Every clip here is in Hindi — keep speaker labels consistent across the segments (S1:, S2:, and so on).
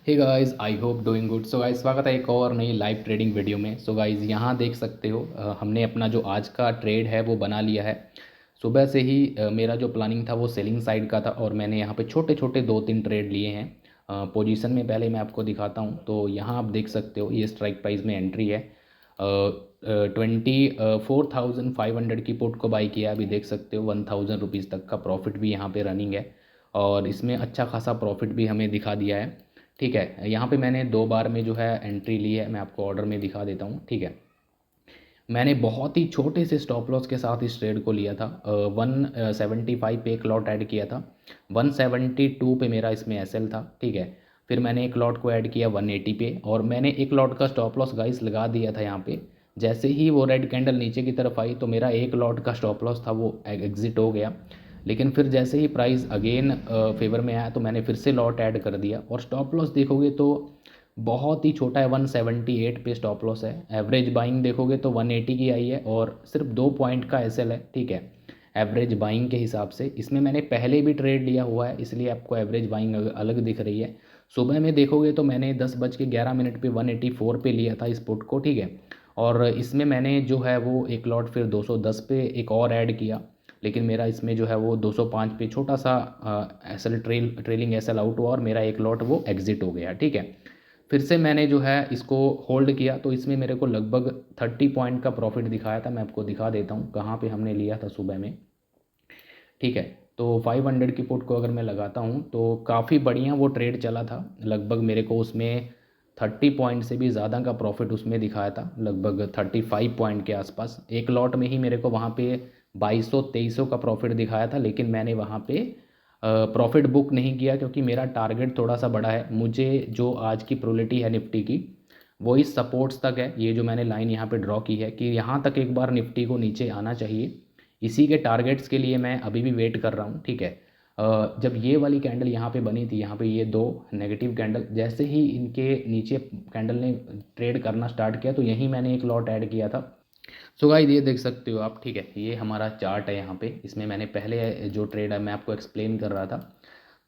S1: Hey guys, I hope doing good. So guys, स्वागत है एक और नई लाइव ट्रेडिंग वीडियो में। सो गाइस, यहाँ देख सकते हो हमने अपना जो आज का ट्रेड है वो बना लिया है। सुबह से ही मेरा जो प्लानिंग था वो सेलिंग साइड का था और मैंने यहाँ पे छोटे छोटे 2-3 ट्रेड लिए हैं। पोजीशन में पहले मैं आपको दिखाता हूँ। तो यहाँ आप देख सकते हो ये स्ट्राइक प्राइस में एंट्री है। 24,500 की पुट को बाई किया। अभी देख सकते हो 1,000 रुपीज़ तक का प्रॉफिट भी यहाँ पे रनिंग है और इसमें अच्छा खासा प्रॉफिट भी हमें दिखा दिया है। ठीक है, यहाँ पे मैंने 2 बार में जो है एंट्री ली है। मैं आपको ऑर्डर में दिखा देता हूँ। ठीक है, मैंने बहुत ही छोटे से स्टॉप लॉस के साथ इस ट्रेड को लिया था। 175 पे एक लॉट ऐड किया था। 172 पे मेरा इसमें एसएल था। ठीक है, फिर मैंने एक लॉट को ऐड किया 180 पे और मैंने एक लॉट का स्टॉप लॉस गाइस लगा दिया था यहाँ पे। जैसे ही वो रेड कैंडल नीचे की तरफ आई तो मेरा एक लॉट का स्टॉप लॉस था वो एग्जिट हो गया। लेकिन फिर जैसे ही प्राइस अगेन फेवर में आया तो मैंने फिर से लॉट ऐड कर दिया और स्टॉप लॉस देखोगे तो बहुत ही छोटा है। 178 पे स्टॉप लॉस है। एवरेज बाइंग देखोगे तो 180 की आई है और सिर्फ 2 पॉइंट का एसएल है। ठीक है, एवरेज बाइंग के हिसाब से इसमें मैंने पहले भी ट्रेड लिया हुआ है इसलिए आपको एवरेज बाइंग अलग दिख रही है। सुबह में देखोगे तो मैंने 10:11 पे 184 पे लिया था इस पुट को। ठीक है, और इसमें मैंने जो है वो एक लॉट फिर 210 पे एक और ऐड किया। लेकिन मेरा इसमें जो है वो 205 पे छोटा सा एसएल ट्रेलिंग एसएल आउट हुआ और मेरा एक लॉट वो एग्जिट हो गया। ठीक है, फिर से मैंने जो है इसको होल्ड किया तो इसमें मेरे को लगभग 30 पॉइंट का प्रॉफिट दिखाया था। मैं आपको दिखा देता हूँ कहाँ पे हमने लिया था सुबह में। ठीक है, तो 500 की पुट को अगर मैं लगाता हूँ तो काफ़ी बढ़िया वो ट्रेड चला था। लगभग मेरे को उसमें 30 पॉइंट से भी ज़्यादा का प्रॉफिट उसमें दिखाया था, लगभग 35 पॉइंट के आसपास। एक लॉट में ही मेरे को वहाँ पे 2200-2300 का प्रॉफिट दिखाया था लेकिन मैंने वहाँ पे प्रॉफिट बुक नहीं किया क्योंकि मेरा टारगेट थोड़ा सा बड़ा है। मुझे जो आज की प्रोबेबिलिटी है निफ्टी की वो इस सपोर्ट्स तक है। ये जो मैंने लाइन यहाँ पे ड्रॉ की है कि यहाँ तक एक बार निफ्टी को नीचे आना चाहिए। इसी के टारगेट्स के लिए मैं अभी भी वेट कर रहा हूँ। ठीक है, जब ये वाली कैंडल यहाँ पे बनी थी, यहाँ पे ये दो नेगेटिव कैंडल, जैसे ही इनके नीचे कैंडल ने ट्रेड करना स्टार्ट किया तो यहीं मैंने एक लॉट ऐड किया था। सो गाइस, ये देख सकते हो आप। ठीक है, ये हमारा चार्ट है यहाँ पे। इसमें मैंने पहले जो ट्रेड है मैं आपको एक्सप्लेन कर रहा था।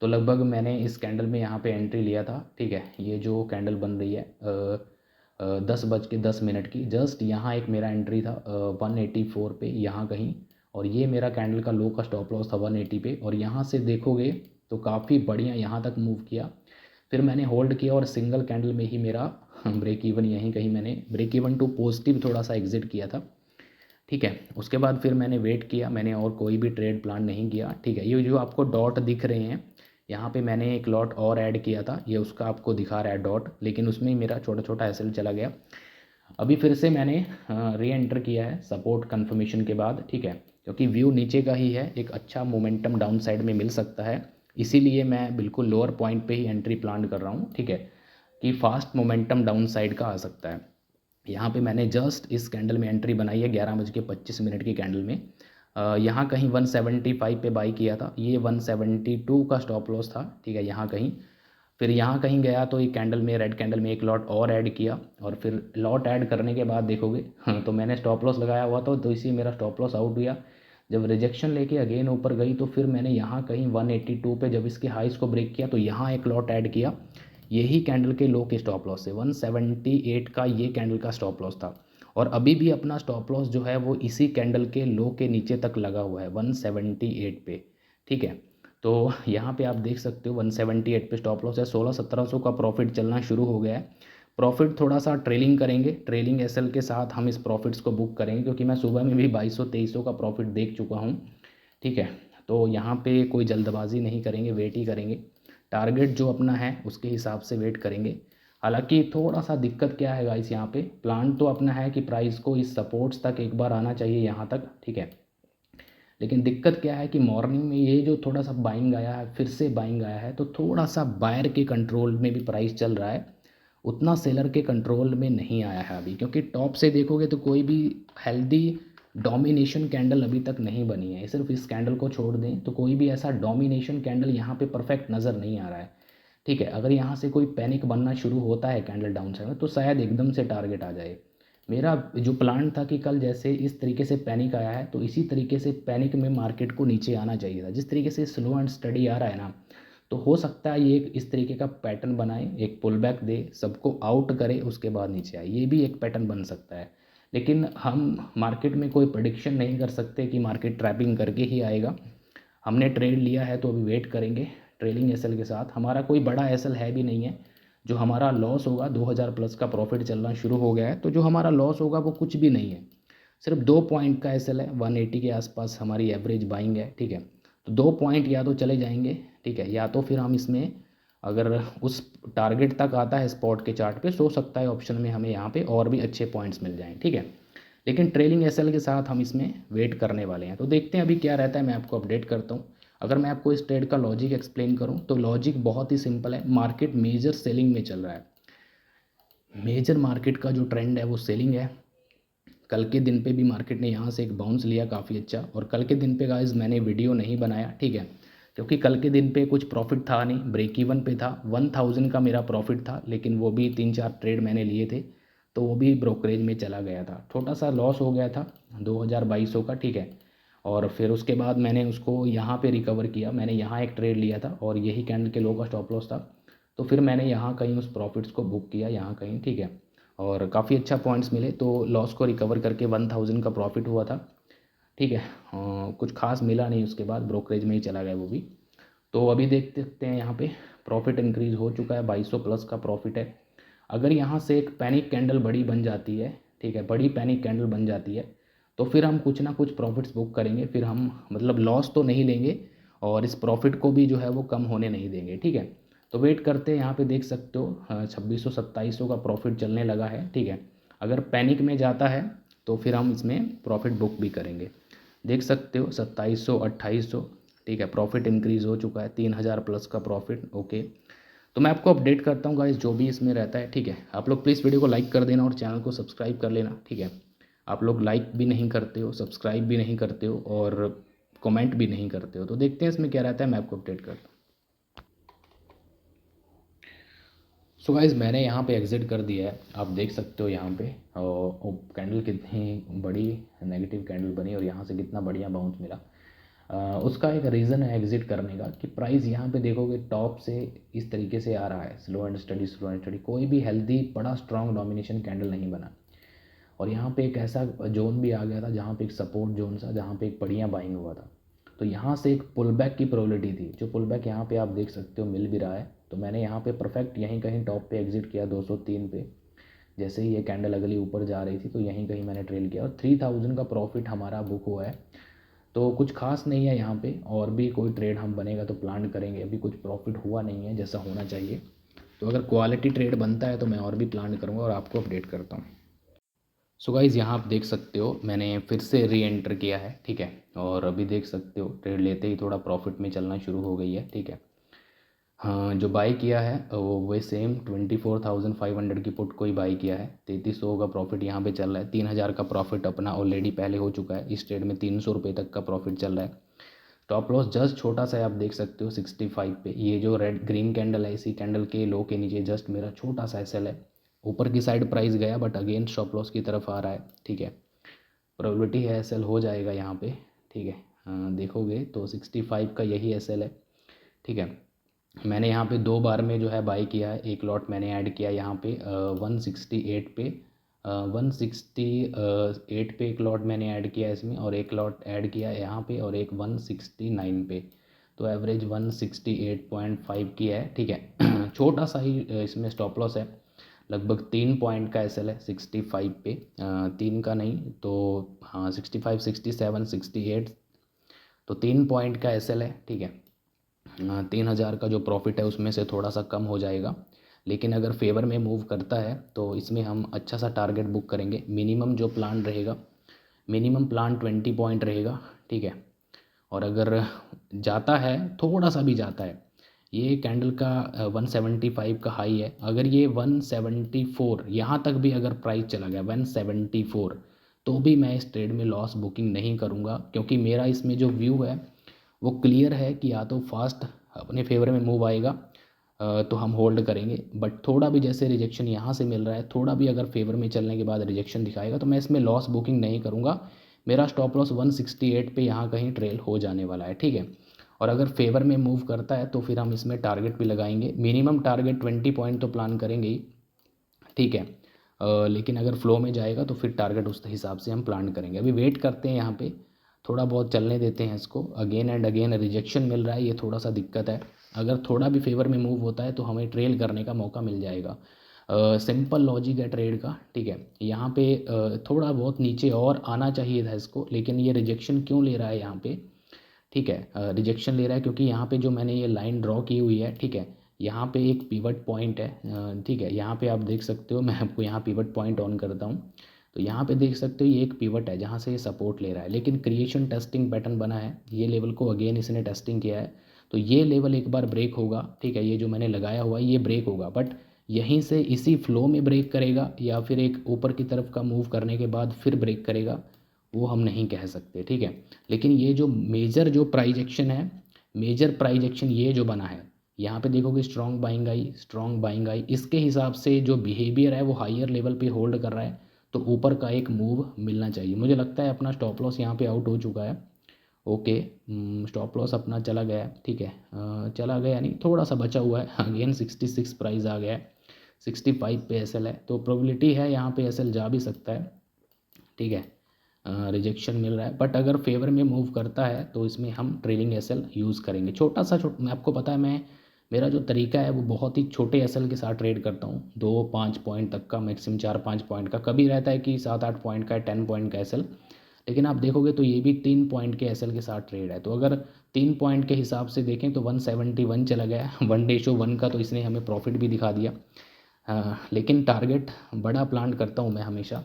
S1: तो लगभग मैंने इस कैंडल में यहाँ पे एंट्री लिया था। ठीक है, ये जो कैंडल बन रही है 10:10 की, जस्ट यहाँ एक मेरा एंट्री था 184 पे यहाँ कहीं। और ये मेरा कैंडल का लो का स्टॉप लॉस था 180 पे और यहाँ से देखोगे तो काफ़ी बढ़िया यहाँ तक मूव किया। फिर मैंने होल्ड किया और सिंगल कैंडल में ही मेरा ब्रेक इवन यहीं कहीं मैंने ब्रेक इवन टू पॉजिटिव थोड़ा सा एग्जिट किया था। ठीक है, उसके बाद फिर मैंने वेट किया, मैंने और कोई भी ट्रेड प्लान नहीं किया। ठीक है, ये जो आपको डॉट दिख रहे हैं यहाँ पे मैंने एक लॉट और ऐड किया था, ये उसका आपको दिखा रहा है डॉट, लेकिन उसमें ही मेरा छोटा छोटा एसएल चला गया। अभी फिर से मैंने री एंटर किया है सपोर्ट कंफर्मेशन के बाद। ठीक है, क्योंकि व्यू नीचे का ही है, एक अच्छा मोमेंटम डाउन साइड में मिल सकता है, इसीलिए मैं बिल्कुल लोअर पॉइंट पे ही एंट्री प्लान कर रहा हूँ। ठीक है, कि फास्ट मोमेंटम डाउन साइड का आ सकता है। यहाँ पे मैंने जस्ट इस कैंडल में एंट्री बनाई है 11:25 की कैंडल में। यहाँ कहीं 175 पे बाई किया था, ये 172 का स्टॉप लॉस था। ठीक है, यहाँ कहीं, फिर यहाँ कहीं गया तो एक कैंडल में, रेड कैंडल में एक लॉट और ऐड किया और फिर लॉट ऐड करने के बाद देखोगे हाँ, तो मैंने स्टॉप लॉस लगाया हुआ था तो इसी मेरा स्टॉप लॉस आउट हुआ। जब रिजेक्शन लेके अगेन ऊपर गई तो फिर मैंने यहाँ कहीं 182 पे जब इसके हाइस को ब्रेक किया तो यहाँ एक लॉट ऐड किया। यही कैंडल के लो के स्टॉप लॉस से 178 का ये कैंडल का स्टॉप लॉस था और अभी भी अपना स्टॉप लॉस जो है वो इसी कैंडल के लो के नीचे तक लगा हुआ है 178 पे। ठीक है, तो यहाँ पे आप देख सकते हो 178 पे स्टॉप लॉस है। 1600-1700 का प्रॉफिट चलना शुरू हो गया है। प्रॉफिट थोड़ा सा ट्रेलिंग करेंगे, ट्रेलिंग एसएल के साथ हम इस प्रॉफिट्स को बुक करेंगे क्योंकि मैं सुबह में भी 2200-2300 का प्रॉफिट देख चुका हूँ। ठीक है, तो यहाँ पे कोई जल्दबाजी नहीं करेंगे, वेट ही करेंगे। टारगेट जो अपना है उसके हिसाब से वेट करेंगे। हालांकि थोड़ा सा दिक्कत क्या है गाइस, यहाँ पे प्लान तो अपना है कि प्राइस को इस सपोर्ट्स तक एक बार आना चाहिए यहाँ तक। ठीक है, लेकिन दिक्कत क्या है कि मॉर्निंग में ये जो थोड़ा सा बाइंग आया है, फिर से बाइंग आया है तो थोड़ा सा बायर के कंट्रोल में भी प्राइस चल रहा है, उतना सेलर के कंट्रोल में नहीं आया है अभी। क्योंकि टॉप से देखोगे तो कोई भी हेल्दी डोमिनेशन कैंडल अभी तक नहीं बनी है। सिर्फ इस कैंडल को छोड़ दें तो कोई भी ऐसा डोमिनेशन कैंडल यहाँ पे परफेक्ट नज़र नहीं आ रहा है। ठीक है, अगर यहाँ से कोई पैनिक बनना शुरू होता है कैंडल डाउन साइड में तो शायद एकदम से टारगेट आ जाए। मेरा जो प्लान था कि कल जैसे इस तरीके से पैनिक आया है तो इसी तरीके से पैनिक में मार्केट को नीचे आना चाहिए था। जिस तरीके से स्लो एंड स्टडी आ रहा है ना, तो हो सकता है ये एक इस तरीके का पैटर्न बनाए, एक पुल बैक दे, सबको आउट करे, उसके बाद नीचे आए, ये भी एक पैटर्न बन सकता है। लेकिन हम मार्केट में कोई प्रेडिक्शन नहीं कर सकते कि मार्केट ट्रैपिंग करके ही आएगा। हमने ट्रेड लिया है तो अभी वेट करेंगे ट्रेलिंग एसएल के साथ। हमारा कोई बड़ा एसएल है भी नहीं है, जो हमारा लॉस होगा 2000 प्लस का प्रॉफिट चलना शुरू हो गया है, तो जो हमारा लॉस होगा वो कुछ भी नहीं है, सिर्फ 2 पॉइंट का एसएल है। 180 के आसपास हमारी एवरेज बाइंग है, ठीक है। तो 2 पॉइंट या तो चले जाएंगे, ठीक है, या तो फिर हम इसमें अगर उस टारगेट तक आता है स्पॉट के चार्ट पे, सो सकता है ऑप्शन में हमें यहाँ पे और भी अच्छे पॉइंट्स मिल जाएँ, ठीक है। लेकिन ट्रेलिंग एसएल के साथ हम इसमें वेट करने वाले हैं, तो देखते हैं अभी क्या रहता है, मैं आपको अपडेट करता हूँ। अगर मैं आपको इस ट्रेड का लॉजिक एक्सप्लेन करूँ तो लॉजिक बहुत ही सिंपल है। मार्केट मेजर सेलिंग में चल रहा है, मेजर मार्केट का जो ट्रेंड है वो सेलिंग है। कल के दिन पे भी मार्केट ने यहाँ से एक बाउंस लिया काफ़ी अच्छा, और कल के दिन पे गाइस मैंने वीडियो नहीं बनाया, ठीक है, क्योंकि कल के दिन पे कुछ प्रॉफिट था नहीं, ब्रेक इवन पे था। 1000 का मेरा प्रॉफिट था, लेकिन वो भी 3-4 ट्रेड मैंने लिए थे, तो वो भी ब्रोकरेज में चला गया था, छोटा सा लॉस हो गया था 2200 का, ठीक है। और फिर उसके बाद मैंने उसको यहाँ पे रिकवर किया, मैंने यहाँ एक ट्रेड लिया था और यही कैंडल के लो का स्टॉप लॉस था, तो फिर मैंने यहाँ कहीं उस प्रॉफिट्स को बुक किया यहाँ कहीं, ठीक है, और काफ़ी अच्छा पॉइंट्स मिले, तो लॉस को रिकवर करके 1000 का प्रॉफिट हुआ था, ठीक है। कुछ खास मिला नहीं, उसके बाद ब्रोकरेज में ही चला गया वो भी। तो अभी देख सकते हैं यहाँ पे प्रॉफिट इंक्रीज़ हो चुका है, 2200 प्लस का प्रॉफिट है। अगर यहाँ से एक पैनिक कैंडल बड़ी बन जाती है, ठीक है, बड़ी पैनिक कैंडल बन जाती है, तो फिर हम कुछ ना कुछ प्रॉफिट्स बुक करेंगे, फिर हम मतलब लॉस तो नहीं लेंगे और इस प्रॉफिट को भी जो है वो कम होने नहीं देंगे, ठीक है। तो वेट करते हैं, यहाँ पे देख सकते हो 2600-2700 का प्रॉफिट चलने लगा है, ठीक है। अगर पैनिक में जाता है तो फिर हम इसमें प्रॉफिट बुक भी करेंगे। देख सकते हो 2700-2800, ठीक है, प्रॉफिट इंक्रीज़ हो चुका है, 3000 प्लस का प्रॉफिट, ओके। तो मैं आपको अपडेट करता हूँ गाइस जो भी इसमें रहता है, ठीक है। आप लोग प्लीज़ वीडियो को लाइक कर देना और चैनल को सब्सक्राइब कर लेना, ठीक है। आप लोग लाइक भी नहीं करते हो, सब्सक्राइब भी नहीं करते हो और कमेंट भी नहीं करते हो, तो देखते हैं इसमें क्या रहता है, मैं आपको अपडेट करता हूँ। सो गाइस मैंने यहाँ पे एग्ज़िट कर दिया है, आप देख सकते हो यहाँ पे कैंडल कितनी बड़ी नेगेटिव कैंडल बनी और यहाँ से कितना बढ़िया बाउंस मिला। उसका एक रीज़न है एग्ज़िट करने का कि प्राइस यहाँ पे देखोगे टॉप से इस तरीके से आ रहा है, स्लो एंड स्टडी, कोई भी हेल्दी बड़ा स्ट्रॉन्ग डोमिनेशन कैंडल नहीं बना, और यहाँ पे एक ऐसा जोन भी आ गया था जहाँ पे एक सपोर्ट जोन था, जहाँ पे एक बढ़िया बाइंग हुआ था। तो यहाँ से एक पुल बैक की प्रोबेबिलिटी थी, जो पुल बैक यहाँ पे आप देख सकते हो मिल भी रहा है। तो मैंने यहाँ पे परफेक्ट यहीं कहीं टॉप पे एग्जिट किया 203 पे, जैसे ही ये कैंडल अगली ऊपर जा रही थी तो यहीं कहीं मैंने ट्रेल किया और 3000 का प्रॉफिट हमारा बुक हुआ है। तो कुछ खास नहीं है यहाँ पे, और भी कोई ट्रेड हम बनेगा तो प्लान करेंगे, अभी कुछ प्रॉफिट हुआ नहीं है जैसा होना चाहिए। तो अगर क्वालिटी ट्रेड बनता है तो मैं और भी प्लान करूँगा और आपको अपडेट करता हूँ। सो गाइज़ यहाँ आप देख सकते हो मैंने फिर से री एंटर किया है, ठीक है, और अभी देख सकते हो ट्रेड लेते ही थोड़ा प्रॉफिट में चलना शुरू हो गई है, ठीक है। हाँ, जो बाई किया है वो वही सेम 24,500 की पुट को ही बाई किया है। 3300 का प्रॉफिट यहाँ पे चल रहा है, 3000 का प्रॉफिट अपना ऑलरेडी पहले हो चुका है। इस ट्रेड में 300 रुपये तक का प्रॉफिट चल रहा है। स्टॉप लॉस जस्ट छोटा सा है, आप देख सकते हो 65 पे। ये जो रेड ग्रीन कैंडल है, इसी कैंडल के लो के नीचे जस्ट मेरा छोटा सा एसएल है। ऊपर की साइड प्राइस गया बट अगेन स्टॉप लॉस की तरफ आ रहा है, ठीक है। प्रोबेबिलिटी है एसएल हो जाएगा यहाँ पे, ठीक है। देखोगे तो 65 का यही एसएल है, ठीक है। मैंने यहाँ पे 2 बार में जो है बाई किया है, एक लॉट मैंने ऐड किया यहाँ पे 168 पे, 168 पे एक लॉट मैंने ऐड किया इसमें, और एक लॉट ऐड किया यहाँ पे, और एक 169 पे। तो एवरेज 168.5 की है, ठीक है। छोटा सा ही इसमें स्टॉप लॉस है, लगभग 3 पॉइंट का एसएल है 65 पे, 3 का नहीं तो हाँ 65, 67, 68, तो 3 पॉइंट का एसएल है, ठीक है। 3000 का जो प्रॉफिट है उसमें से थोड़ा सा कम हो जाएगा, लेकिन अगर फेवर में मूव करता है तो इसमें हम अच्छा सा टारगेट बुक करेंगे। मिनिमम जो प्लान रहेगा, मिनिमम प्लान 20 पॉइंट रहेगा, ठीक है। और अगर जाता है, थोड़ा सा भी जाता है, ये कैंडल का 175 का हाई है, अगर ये 174 यहाँ तक भी अगर प्राइस चला गया 174, तो भी मैं इस ट्रेड में लॉस बुकिंग नहीं करूँगा, क्योंकि मेरा इसमें जो व्यू है वो क्लियर है कि या तो फास्ट अपने फेवर में मूव आएगा तो हम होल्ड करेंगे, बट थोड़ा भी जैसे रिजेक्शन यहाँ से मिल रहा है, थोड़ा भी अगर फेवर में चलने के बाद रिजेक्शन दिखाएगा तो मैं इसमें लॉस बुकिंग नहीं करूँगा। मेरा स्टॉप लॉस 168 पे यहाँ कहीं ट्रेल हो जाने वाला है, ठीक है। और अगर फेवर में मूव करता है तो फिर हम इसमें टारगेट भी लगाएंगे। मिनिमम टारगेट 20 पॉइंट तो प्लान करेंगे ही, ठीक है। लेकिन अगर फ्लो में जाएगा तो फिर टारगेट उस हिसाब से हम प्लान करेंगे। अभी वेट करते हैं, यहाँ पे थोड़ा बहुत चलने देते हैं इसको। अगेन एंड अगेन रिजेक्शन मिल रहा है, ये थोड़ा सा दिक्कत है। अगर थोड़ा भी फेवर में मूव होता है तो हमें ट्रेल करने का मौका मिल जाएगा। सिंपल लॉजिक है ट्रेड का, ठीक है। यहाँ पे थोड़ा बहुत नीचे और आना चाहिए था इसको, लेकिन ये रिजेक्शन क्यों ले रहा है यहाँ पे, ठीक है। रिजेक्शन ले रहा है क्योंकि यहाँ पे जो मैंने ये लाइन ड्रॉ की हुई है, ठीक है, यहाँ पे एक पिवट पॉइंट है, ठीक है। यहाँ पे आप देख सकते हो, मैं आपको यहाँ पिवट पॉइंट ऑन करता हूँ, तो यहाँ पे देख सकते हो ये एक पिवट है जहाँ से ये सपोर्ट ले रहा है। लेकिन क्रिएशन टेस्टिंग पैटर्न बना है, ये लेवल को अगेन इसने टेस्टिंग किया है, तो ये लेवल एक बार ब्रेक होगा, ठीक है। ये जो मैंने लगाया हुआ है ये ब्रेक होगा, बट यहीं से इसी फ्लो में ब्रेक करेगा या फिर एक ऊपर की तरफ का मूव करने के बाद फिर ब्रेक करेगा, वो हम नहीं कह सकते, ठीक है। लेकिन ये जो मेजर जो प्राइस एक्शन है, मेजर प्राइस एक्शन ये जो बना है, यहाँ पे देखोगे strong buying I, strong buying I, इसके हिसाब से जो बिहेवियर है वो हायर लेवल पे होल्ड कर रहा है, तो ऊपर का एक मूव मिलना चाहिए। मुझे लगता है अपना स्टॉप लॉस यहाँ पे आउट हो चुका है। ओके, स्टॉप लॉस अपना चला गया है, ठीक है। चला गया नहीं, थोड़ा सा बचा हुआ है। अगेन 66 प्राइस आ गया है, 65 पे एसएल है, तो प्रोबेबिलिटी है यहाँ पे एसएल जा भी सकता है, ठीक है। रिजेक्शन मिल रहा है, बट अगर फेवर में मूव करता है तो इसमें हम ट्रेलिंग एसएल यूज़ करेंगे। छोटा सा मैं आपको पता है, मैं मेरा जो तरीका है वो बहुत ही छोटे एसएल के साथ ट्रेड करता हूँ, 2-5 पॉइंट तक का, मैक्सिमम 4-5 पॉइंट का, कभी रहता है कि 7-8 पॉइंट का, 10 पॉइंट का एसएल। लेकिन आप देखोगे तो ये भी 3 पॉइंट के एसएल के साथ ट्रेड है, तो अगर 3 पॉइंट के हिसाब से देखें तो 171 चला गया 1:1 का, तो इसने हमें प्रॉफिट भी दिखा दिया। लेकिन टारगेट बड़ा प्लान करता हूँ मैं हमेशा,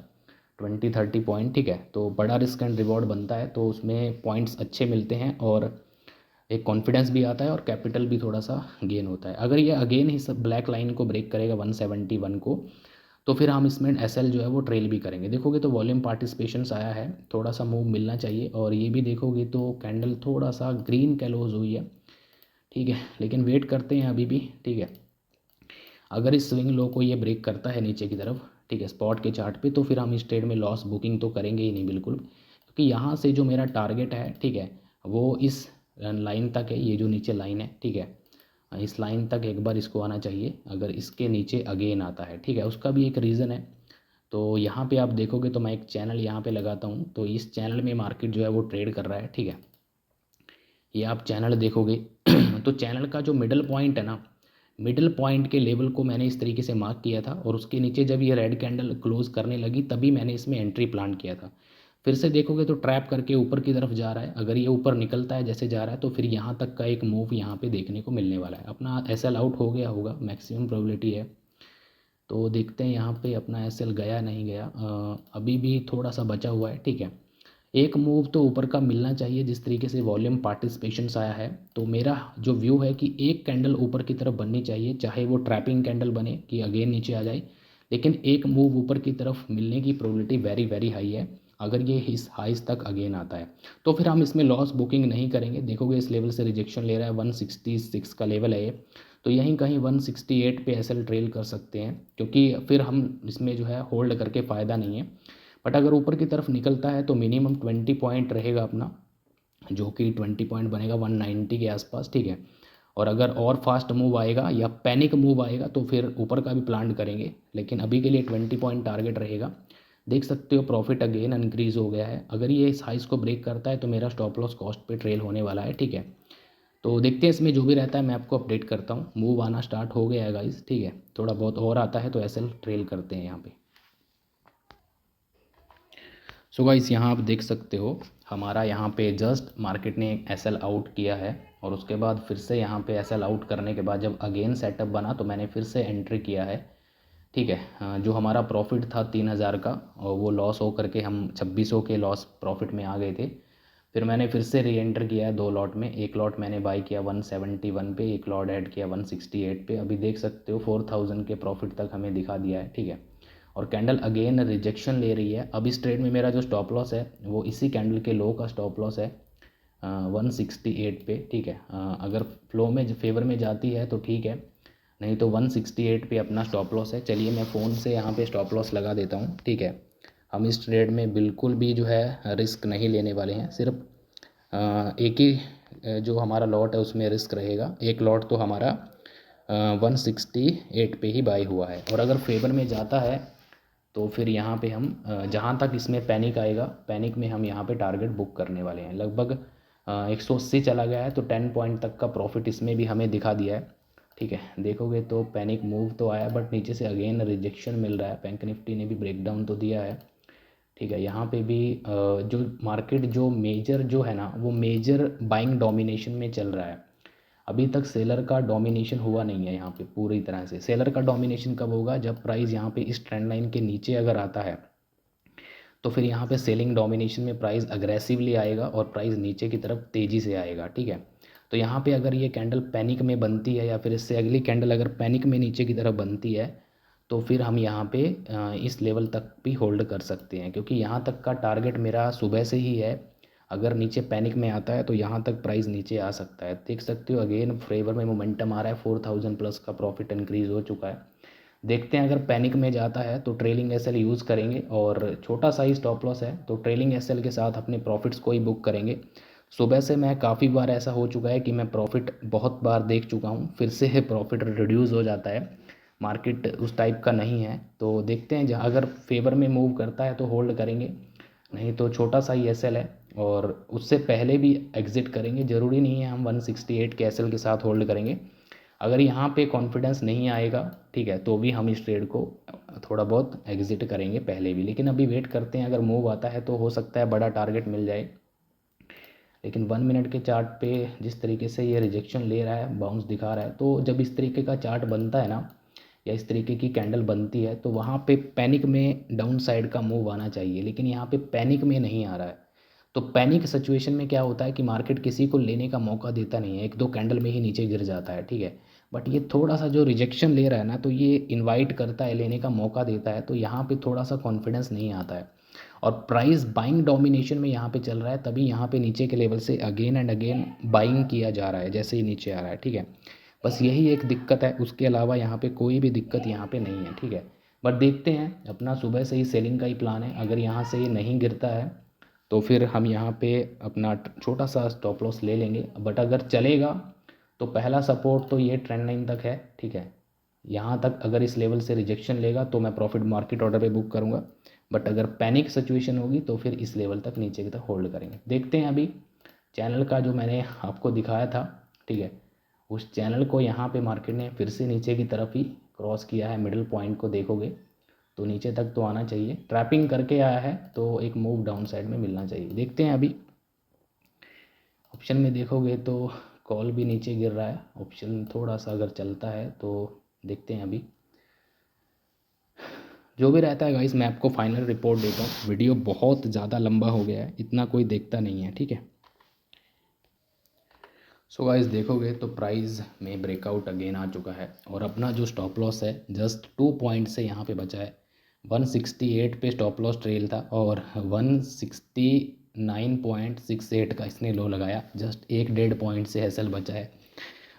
S1: 20-30 पॉइंट, ठीक है। तो बड़ा रिस्क एंड रिवॉर्ड बनता है, तो उसमें पॉइंट्स अच्छे मिलते हैं और एक कॉन्फिडेंस भी आता है और कैपिटल भी थोड़ा सा गेन होता है। अगर ये अगेन ही सब ब्लैक लाइन को ब्रेक करेगा 171 को, तो फिर हम इसमें एसएल जो है वो ट्रेल भी करेंगे। देखोगे तो वॉल्यूम पार्टिसिपेशंस आया है, थोड़ा सा मूव मिलना चाहिए। और ये भी देखोगे तो कैंडल थोड़ा सा ग्रीन क्लोज हुई है, ठीक है, लेकिन वेट करते हैं अभी भी, ठीक है। अगर इस स्विंग लो को ये ब्रेक करता है नीचे की तरफ, ठीक है, स्पॉट के चार्ट पे, तो फिर हम इस ट्रेड में लॉस बुकिंग तो करेंगे ही नहीं बिल्कुल, क्योंकि यहाँ से जो मेरा टारगेट है, ठीक है, वो इस लाइन तक है, ये जो नीचे लाइन है, ठीक है, इस लाइन तक एक बार इसको आना चाहिए। अगर इसके नीचे अगेन आता है, ठीक है, उसका भी एक रीज़न है। तो यहाँ पे आप देखोगे तो मैं एक चैनल यहाँ पे लगाता हूँ, तो इस चैनल में मार्केट जो है वो ट्रेड कर रहा है, ठीक है। ये आप चैनल देखोगे तो चैनल का जो मिडल पॉइंट है ना, मिडल पॉइंट के लेवल को मैंने इस तरीके से मार्क किया था, और उसके नीचे जब ये रेड कैंडल क्लोज करने लगी तभी मैंने इसमें एंट्री प्लान किया था। फिर से देखोगे तो ट्रैप करके ऊपर की तरफ जा रहा है, अगर ये ऊपर निकलता है जैसे जा रहा है तो फिर यहाँ तक का एक मूव यहाँ पे देखने को मिलने वाला है। अपना एसएल आउट हो गया होगा, मैक्सिमम प्रोबेबिलिटी है। तो देखते हैं यहाँ पे अपना एसएल गया नहीं गया, अभी भी थोड़ा सा बचा हुआ है, ठीक है। एक मूव तो ऊपर का मिलना चाहिए, जिस तरीके से वॉल्यूम पार्टिसिपेशंस आया है। तो मेरा जो व्यू है कि एक कैंडल ऊपर की तरफ बननी चाहिए, चाहे वो ट्रैपिंग कैंडल बने कि अगेन नीचे आ जाए, लेकिन एक मूव ऊपर की तरफ मिलने की प्रोबेबिलिटी वेरी वेरी हाई है। अगर ये इस हाइस तक अगेन आता है तो फिर हम इसमें लॉस बुकिंग नहीं करेंगे। देखोगे इस लेवल से रिजेक्शन ले रहा है, 166 का लेवल है ये, तो यहीं कहीं 168 पे एसएल ट्रेल कर सकते हैं, क्योंकि फिर हम इसमें जो है होल्ड करके फ़ायदा नहीं है। बट अगर ऊपर की तरफ निकलता है तो मिनिमम 20 पॉइंट रहेगा अपना, जो कि 20 पॉइंट बनेगा 190 के आसपास, ठीक है। और अगर और फास्ट मूव आएगा या पैनिक मूव आएगा तो फिर ऊपर का भी प्लान करेंगे, लेकिन अभी के लिए 20 पॉइंट टारगेट रहेगा। देख सकते हो प्रॉफिट अगेन इंक्रीज़ हो गया है। अगर ये इस हाइस को ब्रेक करता है तो मेरा स्टॉप लॉस कॉस्ट पे ट्रेल होने वाला है, ठीक है। तो देखते हैं इसमें जो भी रहता है मैं आपको अपडेट करता हूँ। मूव आना स्टार्ट हो गया है गाइस, ठीक है, थोड़ा बहुत और आता है तो एसएल ट्रेल करते हैं यहाँ पे। सो गाइस यहाँ आप देख सकते हो हमारा यहाँ पे जस्ट मार्केट ने एसएल आउट किया है, और उसके बाद फिर से यहाँ पे एसएल आउट करने के बाद जब अगेन सेटअप बना तो मैंने फिर से एंट्री किया है, ठीक है। जो हमारा प्रॉफिट था 3000 का, और वो लॉस हो करके हम 2600 के लॉस प्रॉफिट में आ गए थे। फिर मैंने फिर से री एंटर किया है 2 लॉट में। एक लॉट मैंने बाई किया 171 पे, एक लॉट ऐड किया 168 पे। अभी देख सकते हो 4000 के प्रॉफिट तक हमें दिखा दिया है, ठीक है। और कैंडल अगेन रिजेक्शन ले रही है। अब इस ट्रेड में मेरा जो स्टॉप लॉस है वो इसी कैंडल के लो का स्टॉप लॉस है 168 पे, ठीक है। अगर फ्लो में फेवर में जाती है तो ठीक है, नहीं तो 168 पे अपना स्टॉप लॉस है। चलिए मैं फ़ोन से यहाँ पे स्टॉप लॉस लगा देता हूँ, ठीक है। हम इस ट्रेड में बिल्कुल भी जो है रिस्क नहीं लेने वाले हैं, सिर्फ एक ही जो हमारा लॉट है उसमें रिस्क रहेगा। एक लॉट तो हमारा 168 पे ही बाई हुआ है। और अगर फेवर में जाता है तो फिर यहाँ पे हम जहाँ तक इसमें पैनिक आएगा, पैनिक में हम यहाँ पे टारगेट बुक करने वाले हैं। लगभग 180 चला गया है तो 10 पॉइंट तक का प्रॉफिट इसमें भी हमें दिखा दिया है। ठीक है, देखोगे तो पैनिक मूव तो आया बट नीचे से अगेन रिजेक्शन मिल रहा है। बैंक निफ्टी ने भी ब्रेकडाउन तो दिया है। ठीक है, यहाँ पे भी जो मार्केट जो मेजर जो है ना वो मेजर बाइंग डोमिनेशन में चल रहा है। अभी तक सेलर का डोमिनेशन हुआ नहीं है यहाँ पे पूरी तरह से। सेलर का डोमिनेशन कब होगा? जब प्राइस यहाँ पे इस ट्रेंड लाइन के नीचे अगर आता है तो फिर यहाँ पे सेलिंग डोमिनेशन में प्राइस अग्रेसिवली आएगा और प्राइस नीचे की तरफ तेज़ी से आएगा। ठीक है, तो यहाँ पे अगर ये कैंडल पैनिक में बनती है या फिर इससे अगली कैंडल अगर पैनिक में नीचे की तरफ बनती है तो फिर हम यहाँ पे इस लेवल तक भी होल्ड कर सकते हैं, क्योंकि यहाँ तक का टारगेट मेरा सुबह से ही है। अगर नीचे पैनिक में आता है तो यहाँ तक प्राइस नीचे आ सकता है। देख सकते हो अगेन फेवर में मोमेंटम आ रहा है, 4000 प्लस का प्रॉफिट इंक्रीज़ हो चुका है। देखते हैं अगर पैनिक में जाता है तो ट्रेलिंग एसएल यूज़ करेंगे, और छोटा सा ही स्टॉप लॉस है तो ट्रेलिंग एसएल के साथ अपने प्रॉफिट्स को ही बुक करेंगे। सुबह से मैं काफ़ी बार ऐसा हो चुका है कि मैं प्रॉफिट बहुत बार देख चुका हूँ, फिर से प्रॉफिट रिड्यूस हो जाता है। मार्केट उस टाइप का नहीं है, तो देखते हैं जहाँ अगर फेवर में मूव करता है तो होल्ड करेंगे, नहीं तो छोटा सा ही एसएल है और उससे पहले भी एग्ज़िट करेंगे। ज़रूरी नहीं है हम 168 के एसएल के साथ होल्ड करेंगे। अगर यहाँ पे कॉन्फिडेंस नहीं आएगा, ठीक है, तो भी हम इस ट्रेड को थोड़ा बहुत एग्ज़िट करेंगे पहले भी। लेकिन अभी वेट करते हैं, अगर मूव आता है तो हो सकता है बड़ा टारगेट मिल जाए। लेकिन 1 मिनट के चार्ट पे जिस तरीके से ये रिजेक्शन ले रहा है, बाउंस दिखा रहा है, तो जब इस तरीके का चार्ट बनता है ना या इस तरीके की कैंडल बनती है तो वहाँ पे पैनिक में डाउन साइड का मूव आना चाहिए। लेकिन यहाँ पे पैनिक में नहीं आ रहा है। तो पैनिक सिचुएशन में क्या होता है कि मार्केट किसी को लेने का मौका देता नहीं है, एक दो कैंडल में ही नीचे गिर जाता है। ठीक है, बट ये थोड़ा सा जो रिजेक्शन ले रहा है ना तो ये इनवाइट करता है, लेने का मौका देता है, तो यहाँ पे थोड़ा सा कॉन्फिडेंस नहीं आता है। और प्राइस बाइंग डोमिनेशन में यहाँ पे चल रहा है, तभी यहाँ पे नीचे के लेवल से अगेन एंड अगेन बाइंग किया जा रहा है जैसे ही नीचे आ रहा है। ठीक है, बस यही एक दिक्कत है, उसके अलावा यहाँ पे कोई भी दिक्कत यहाँ पे नहीं है। ठीक है, बट देखते हैं, अपना सुबह से ही सेलिंग का ही प्लान है। अगर यहाँ से ये नहीं गिरता है तो फिर हम यहाँ पे अपना छोटा सा स्टॉप लॉस ले लेंगे। बट अगर चलेगा तो पहला सपोर्ट तो ये ट्रेंड लाइन तक है। ठीक है, यहाँ तक अगर इस लेवल से रिजेक्शन लेगा तो मैं प्रॉफिट मार्केट ऑर्डर पे बुक करूँगा। बट अगर पैनिक सिचुएशन होगी तो फिर इस लेवल तक नीचे की तरफ होल्ड करेंगे। देखते हैं अभी चैनल का जो मैंने आपको दिखाया था, ठीक है, उस चैनल को यहाँ पे मार्केट ने फिर से नीचे की तरफ ही क्रॉस किया है। मिडिल पॉइंट को देखोगे तो नीचे तक तो आना चाहिए, ट्रैपिंग करके आया है तो एक मूव डाउन साइड में मिलना चाहिए। देखते हैं अभी ऑप्शन में देखोगे तो कॉल भी नीचे गिर रहा है। ऑप्शन थोड़ा सा अगर चलता है तो देखते हैं अभी। जो भी रहता है गाइस, मैं आपको फाइनल रिपोर्ट देता हूँ। वीडियो बहुत ज़्यादा लंबा हो गया है, इतना कोई देखता नहीं है। ठीक है, सो गाइस देखोगे तो प्राइस में ब्रेकआउट अगेन आ चुका है और अपना जो स्टॉप लॉस है जस्ट 2 पॉइंट से यहाँ पे बचा है। 168 पे स्टॉप लॉस ट्रेल था और 169.68 का इसने लो लगाया। जस्ट 1.5 पॉइंट से एसएल बचा है।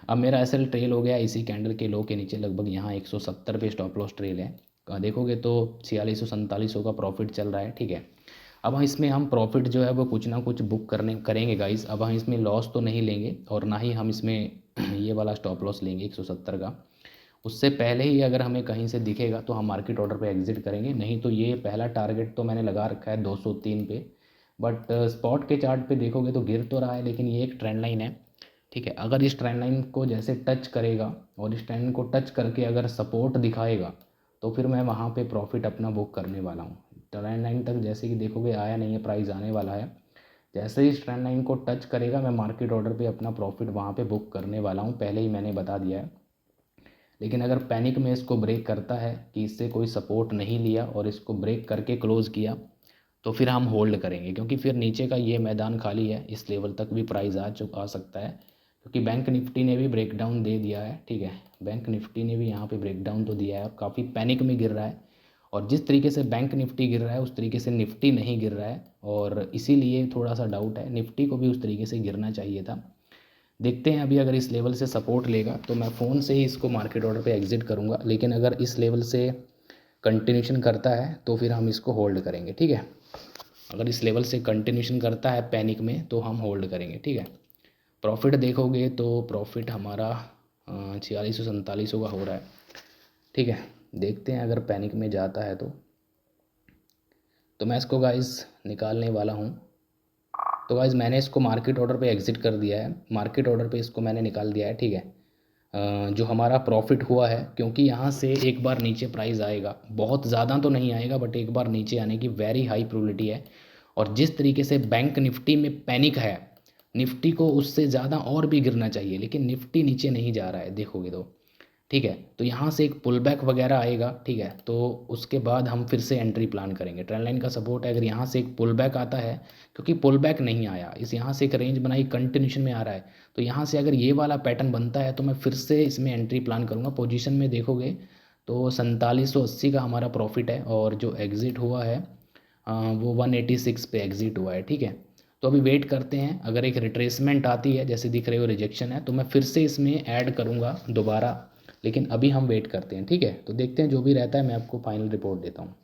S1: अब मेरा एसएल ट्रेल हो गया इसी कैंडल के लो के नीचे, लगभग यहाँ 170 पे स्टॉप लॉस ट्रेल है। देखोगे तो 4600-4700 का प्रॉफिट चल रहा है। ठीक है, अब इसमें हम प्रॉफिट जो है वो कुछ ना कुछ बुक करेंगे गाइस। अब हम इसमें लॉस तो नहीं लेंगे और ना ही हम इसमें ये वाला स्टॉप लॉस लेंगे 170 का। उससे पहले ही अगर हमें कहीं से दिखेगा तो हम मार्केट ऑर्डर पे एग्जिट करेंगे, नहीं तो ये पहला टारगेट तो मैंने लगा रखा है 203 पे। बट स्पॉट के चार्ट पे देखोगे तो गिर तो रहा है, लेकिन ये एक ट्रेंड लाइन है। ठीक है, अगर इस ट्रेंड लाइन को जैसे टच करेगा और इस ट्रेंड को टच करके अगर सपोर्ट दिखाएगा तो फिर मैं वहाँ पे प्रॉफिट अपना बुक करने वाला हूँ। ट्रेंड लाइन तक जैसे कि देखोगे आया नहीं है, प्राइस आने वाला है। जैसे ही इस ट्रेंड लाइन को टच करेगा मैं मार्केट ऑर्डर पे अपना प्रॉफिट वहाँ पे बुक करने वाला हूँ, पहले ही मैंने बता दिया है। लेकिन अगर पैनिक में इसको ब्रेक करता है कि इससे कोई सपोर्ट नहीं लिया और इसको ब्रेक करके क्लोज़ किया तो फिर हम होल्ड करेंगे, क्योंकि फिर नीचे का ये मैदान खाली है। इस लेवल तक भी प्राइस आ सकता है, क्योंकि बैंक निफ्टी ने भी ब्रेकडाउन दे दिया है। ठीक है, बैंक निफ्टी ने भी यहाँ पे ब्रेकडाउन तो दिया है और काफ़ी पैनिक में गिर रहा है। और जिस तरीके से बैंक निफ्टी गिर रहा है उस तरीके से निफ्टी नहीं गिर रहा है, और इसीलिए थोड़ा सा डाउट है। निफ्टी को भी उस तरीके से गिरना चाहिए था। देखते हैं अभी अगर इस लेवल से सपोर्ट लेगा तो मैं फ़ोन से ही इसको मार्केट ऑर्डर पे एग्जिट करूँगा। लेकिन अगर इस लेवल से कंटिन्यूशन करता है तो फिर हम इसको होल्ड करेंगे। ठीक है, अगर इस लेवल से कंटिन्यूशन करता है पैनिक में तो हम होल्ड करेंगे। ठीक है, प्रॉफिट देखोगे तो प्रॉफिट हमारा 4600-4700 का हो रहा है, ठीक है। देखते हैं अगर पैनिक में जाता है तो मैं इसको गाइस निकालने वाला हूँ। तो गाइस मैंने इसको मार्केट ऑर्डर पे एग्ज़िट कर दिया है, मार्केट ऑर्डर पे इसको मैंने निकाल दिया है, ठीक है। जो हमारा प्रॉफिट हुआ है, क्योंकि यहाँ से एक बार नीचे प्राइस आएगा, बहुत ज़्यादा तो नहीं आएगा बट एक बार नीचे आने की वेरी हाई प्रोबेबिलिटी है। और जिस तरीके से बैंक निफ्टी में पैनिक है, निफ्टी को उससे ज़्यादा और भी गिरना चाहिए, लेकिन निफ्टी नीचे नहीं जा रहा है देखोगे तो, ठीक है। तो यहाँ से एक पुल बैक वगैरह आएगा, ठीक है, तो उसके बाद हम फिर से एंट्री प्लान करेंगे। ट्रेंड लाइन का सपोर्ट है, अगर यहाँ से एक पुल बैक आता है, क्योंकि पुल बैक नहीं आया, इस यहाँ से एक रेंज बनाई कंटिन्यूशन में आ रहा है, तो यहाँ से अगर ये वाला पैटर्न बनता है तो मैं फिर से इसमें एंट्री प्लान करूँगा। पोजीशन में देखोगे तो 4780 का हमारा प्रॉफिट है, और जो एग्ज़िट हुआ है वो 186 पे एग्ज़िट हुआ है, ठीक है। तो अभी वेट करते हैं, अगर एक रिट्रेसमेंट आती है, जैसे दिख रही हो रिजेक्शन है, तो मैं फिर से इसमें ऐड करूँगा दोबारा, लेकिन अभी हम वेट करते हैं, ठीक है। तो देखते हैं जो भी रहता है, मैं आपको फाइनल रिपोर्ट देता हूँ।